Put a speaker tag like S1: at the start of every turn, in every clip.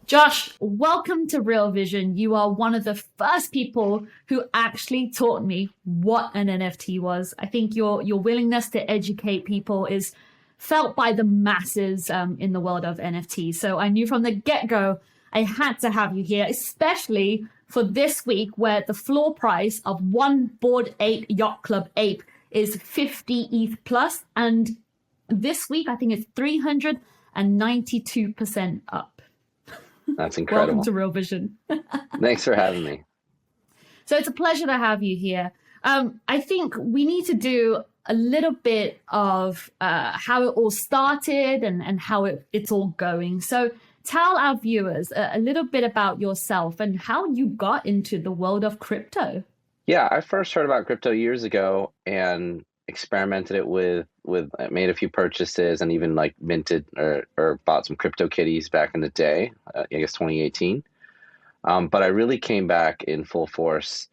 S1: Josh, welcome to Real Vision. You are one of the first people who actually taught me what an NFT was. I think your willingness to educate people is felt by the masses in the world of NFTs. So I knew from the get-go I had to have you here, especially for this week where the floor price of one Bored Ape Yacht Club Ape is 50 ETH plus. And this week, I think it's 392% up.
S2: That's incredible.
S1: Welcome to Real Vision.
S2: Thanks for having me.
S1: So it's a pleasure to have you here. I think we need to do a little bit of how it all started and how it's all going. So tell our viewers a little bit about yourself and how you got into the world of crypto.
S2: Yeah, I first heard about crypto years ago and experimented it with I made a few purchases and even like minted or bought some crypto kitties back in the day, I guess 2018. But I really came back in full force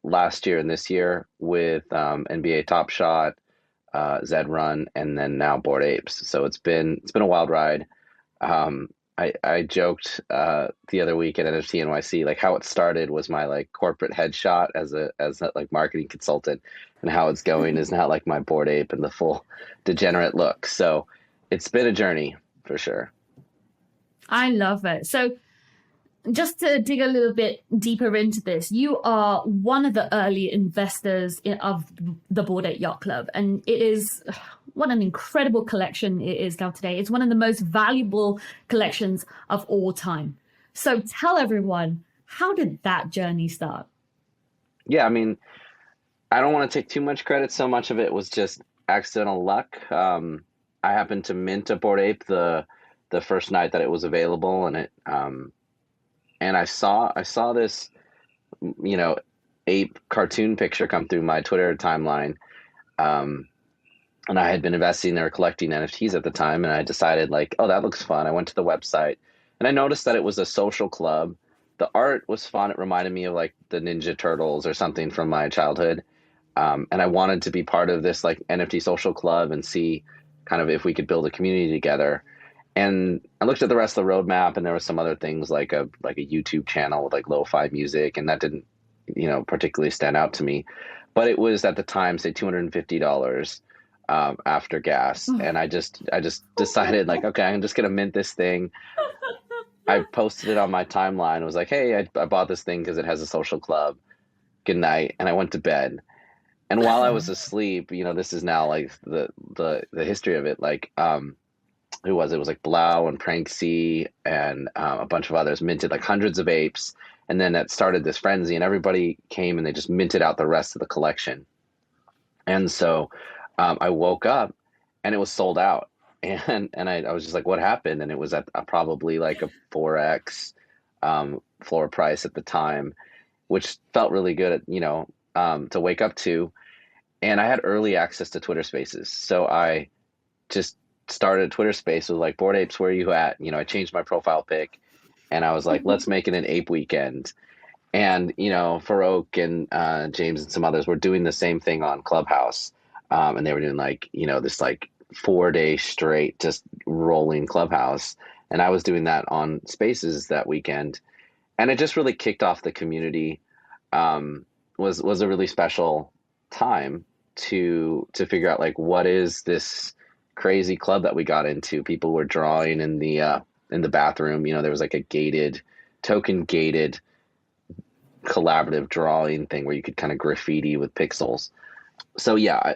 S2: last year and this year with NBA Top Shot, Zed Run, and then now Bored Apes. So it's been a wild ride. I joked the other week at NFT NYC, like how it started was my like corporate headshot as a like marketing consultant, and how it's going is now like my Bored Ape and the full degenerate look. So it's been a journey for sure.
S1: I love it. So just to dig a little bit deeper into this, you are one of the early investors of the Bored Ape Yacht Club, and it is what an incredible collection it is now today. It's one of the most valuable collections of all time. So tell everyone, how did that journey start?
S2: Yeah, I mean, I don't want to take too much credit. So much of it was just accidental luck. I happened to mint a Bored Ape the first night that it was available, and I saw this, ape cartoon picture come through my Twitter timeline. And I had been investing or collecting NFTs at the time, and I decided like, oh, that looks fun. I went to the website and I noticed that it was a social club. The art was fun. It reminded me of like the Ninja Turtles or something from my childhood. And I wanted to be part of this like NFT social club and see kind of if we could build a community together. And I looked at the rest of the roadmap, and there were some other things like a YouTube channel with like lo-fi music, and that didn't, particularly stand out to me. But it was at the time, say $250 after gas, and I just decided like, okay, I'm just gonna mint this thing. I posted it on my timeline. It was like, hey, I bought this thing because it has a social club. Good night, and I went to bed. And while I was asleep, this is now like the history of it. Like, who was it? It was like Blau and Prank C and a bunch of others minted like hundreds of apes. And then that started this frenzy, and everybody came and they just minted out the rest of the collection. And so I woke up and it was sold out. And I was just like, what happened? And it was at probably like a 4x floor price at the time, which felt really good, to wake up to. And I had early access to Twitter Spaces. So I just started a Twitter Space with like, Bored Apes, where are you at? I changed my profile pic, and I was like, let's make it an ape weekend. And, Farouk and James and some others were doing the same thing on Clubhouse. And they were doing like, this like 4-day straight, just rolling Clubhouse. And I was doing that on Spaces that weekend. And it just really kicked off the community. Was a really special time to figure out like, what is this crazy club that we got into. People were drawing in the bathroom. There was like a token gated collaborative drawing thing where you could kind of graffiti with pixels. So yeah,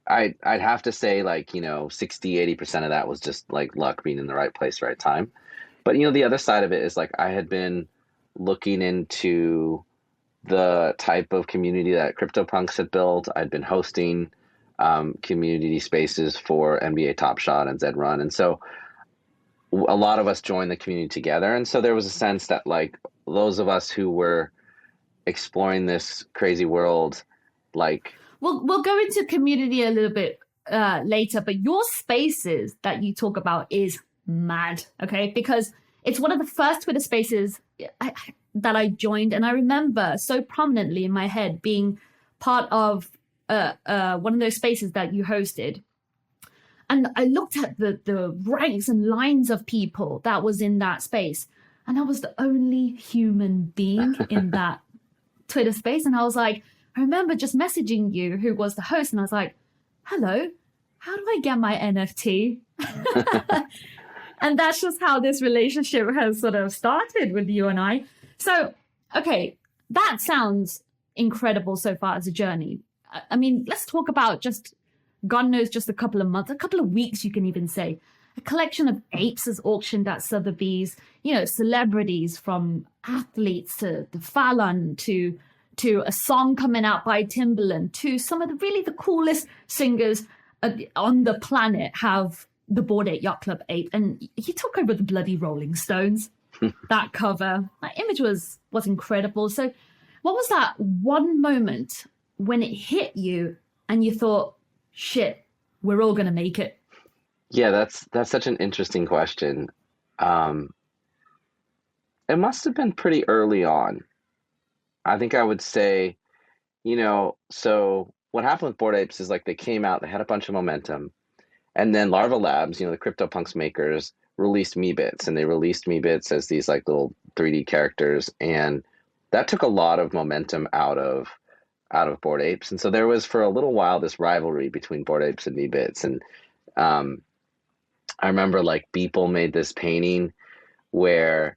S2: I'd have to say like, 60-80% of that was just like luck, being in the right place, right time. But the other side of it is like, I had been looking into the type of community that CryptoPunks had built. I'd been hosting community spaces for NBA Top Shot and Zed Run. And so a lot of us joined the community together. And so there was a sense that like those of us who were exploring this crazy world, like...
S1: We'll go into community a little bit later, but your spaces that you talk about is mad, okay? Because it's one of the first Twitter spaces that I joined. And I remember so prominently in my head being part of one of those spaces that you hosted. And I looked at the ranks and lines of people that was in that space, and I was the only human being in that Twitter space. And I was like, I remember just messaging you, who was the host, and I was like, hello, how do I get my NFT? And that's just how this relationship has sort of started with you and I. So, okay, that sounds incredible so far as a journey. I mean, let's talk about just, God knows, just a couple of months, a couple of weeks, you can even say. A collection of apes is auctioned at Sotheby's, you know, celebrities from athletes to the Fallon to a song coming out by Timbaland to some of the coolest singers on the planet have the Bored Ape Yacht Club ape. And he took over the bloody Rolling Stones. That cover, that image was incredible. So what was that one moment when it hit you and you thought, shit, we're all going to make it?
S2: Yeah, that's such an interesting question. It must have been pretty early on. I think I would say, so what happened with Bored Apes is like they came out, they had a bunch of momentum, and then Larva Labs, the CryptoPunks makers, released Meebits, and they released Meebits as these like little 3D characters, and that took a lot of momentum out of Bored Apes. And so there was for a little while this rivalry between Bored Apes and Meebits. And I remember like Beeple made this painting where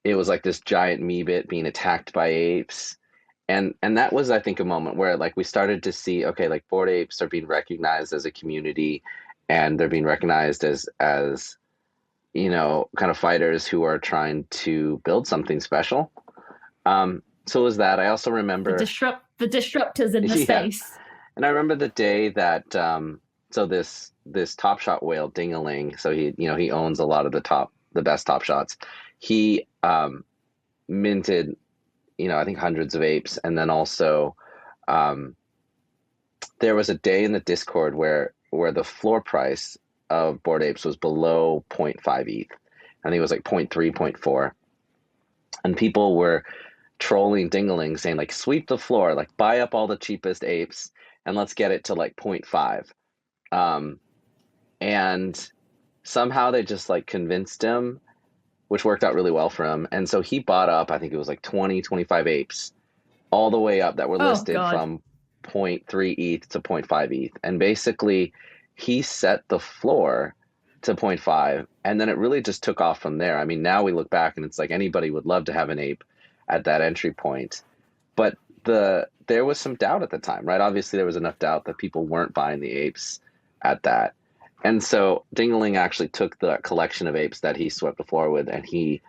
S2: it was like this giant Meebit being attacked by apes. And that was, I think, a moment where like we started to see, okay, like Bored Apes are being recognized as a community, and they're being recognized as kind of fighters who are trying to build something special. So it was that. I also remember
S1: the disruptors in the space.
S2: And I remember the day that so this Top Shot whale, Ding-a-ling, so he owns a lot of the best Top Shots. He minted, I think hundreds of apes, and then also there was a day in the Discord where the floor price of Bored Apes was below 0.5 ETH. I think it was like 0.3, 0.4. And people were trolling Ding-a-ling saying like, sweep the floor, like buy up all the cheapest apes and let's get it to like 0.5. And somehow they just like convinced him, which worked out really well for him. And so he bought up, I think it was like 20, 25 apes all the way up that were listed from 0.3 ETH to 0.5 ETH. And basically he set the floor to 0.5, and then it really just took off from there. I mean, now we look back and it's like anybody would love to have an ape at that entry point. But there was some doubt at the time, right? Obviously there was enough doubt that people weren't buying the apes at that. And so Ding-a-ling actually took the collection of apes that he swept the floor with, and he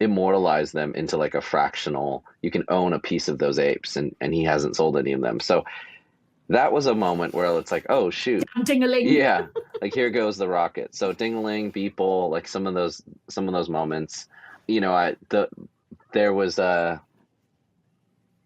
S2: immortalized them into like a fractional, you can own a piece of those apes, and he hasn't sold any of them. So that was a moment where it's like, oh shoot,
S1: Ding-a-ling.
S2: Yeah, like here goes the rocket. So Ding-a-ling, Beeple, like some of those moments, there was a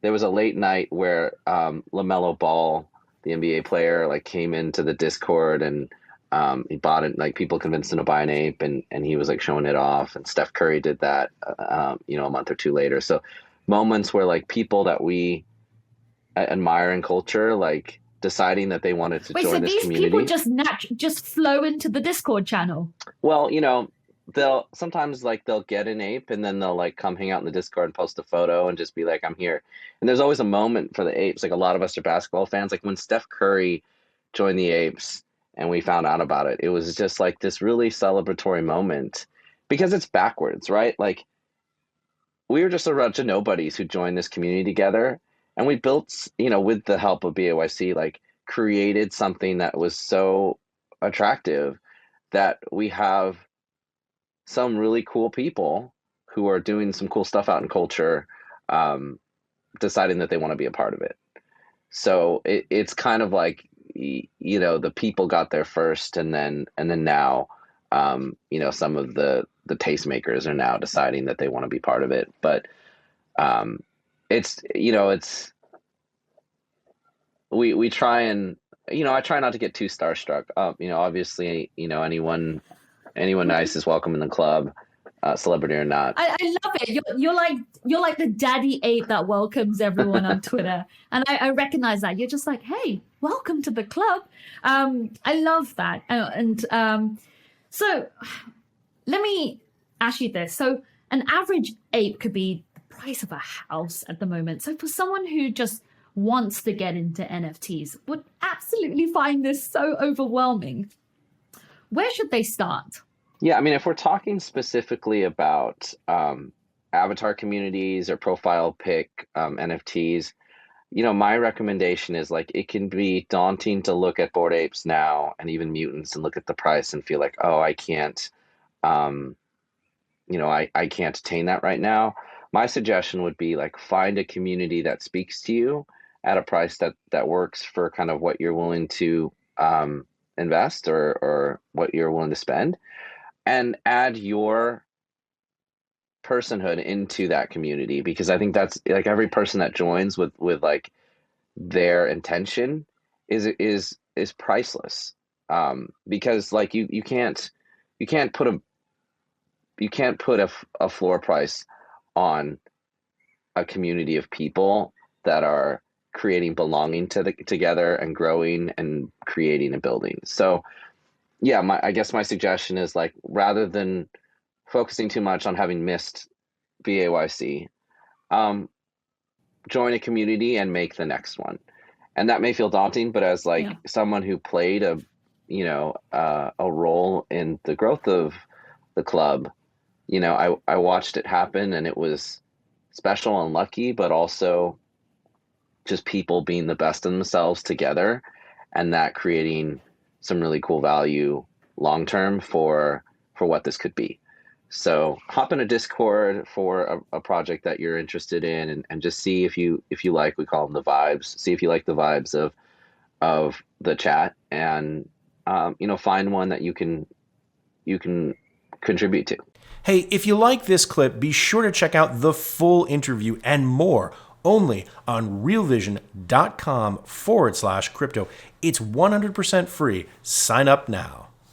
S2: late night where LaMelo Ball, the NBA player, like came into the Discord, and he bought it. Like people convinced him to buy an ape, and he was like showing it off. And Steph Curry did that, a month or two later. So moments where like people that we admire in culture, like deciding that they wanted to join this community.
S1: Wait, so these people just flow into the Discord channel?
S2: Well, they'll sometimes like they'll get an ape and then they'll like come hang out in the Discord and post a photo and just be like, I'm here. And there's always a moment for the apes. Like a lot of us are basketball fans. Like when Steph Curry joined the Apes and we found out about it, it was just like this really celebratory moment because it's backwards, right? Like we were just a bunch of nobodies who joined this community together, and we built, with the help of BAYC, like created something that was so attractive that we have some really cool people who are doing some cool stuff out in culture, deciding that they want to be a part of it. So it's kind of like, the people got there first, and then now, some of the tastemakers are now deciding that they want to be part of it. But we try and, I try not to get too starstruck. Obviously, anyone nice is welcome in the club. celebrity or not.
S1: I love it. You're like the daddy ape that welcomes everyone on Twitter, and I recognize that. You're just like, hey, welcome to the club. I love that. So let me ask you this. So an average ape could be the price of a house at the moment. So for someone who just wants to get into NFTs, would absolutely find this so overwhelming, where should they start?
S2: Yeah, I mean, if we're talking specifically about avatar communities or profile pic NFTs, my recommendation is like it can be daunting to look at Bored Apes now and even Mutants and look at the price and feel like, oh, I can't, I can't attain that right now. My suggestion would be like find a community that speaks to you at a price that works for kind of what you're willing to invest or what you're willing to spend, and add your personhood into that community, because I think that's like every person that joins with like their intention is priceless. Because like you can't put a floor price on a community of people that are creating belonging together and growing and creating and building. So yeah, I guess my suggestion is like rather than focusing too much on having missed BAYC, join a community and make the next one. And that may feel daunting, but as like someone who played a role in the growth of the club, I watched it happen, and it was special and lucky, but also just people being the best in themselves together, and that creating some really cool value long term for what this could be. So hop in a Discord for a project that you're interested in, and just see if you like, we call them the vibes, see if you like the vibes of the chat, and find one that you can contribute to.
S3: Hey, if you like this clip, be sure to check out the full interview and more only on realvision.com/crypto. It's 100% free. Sign up now.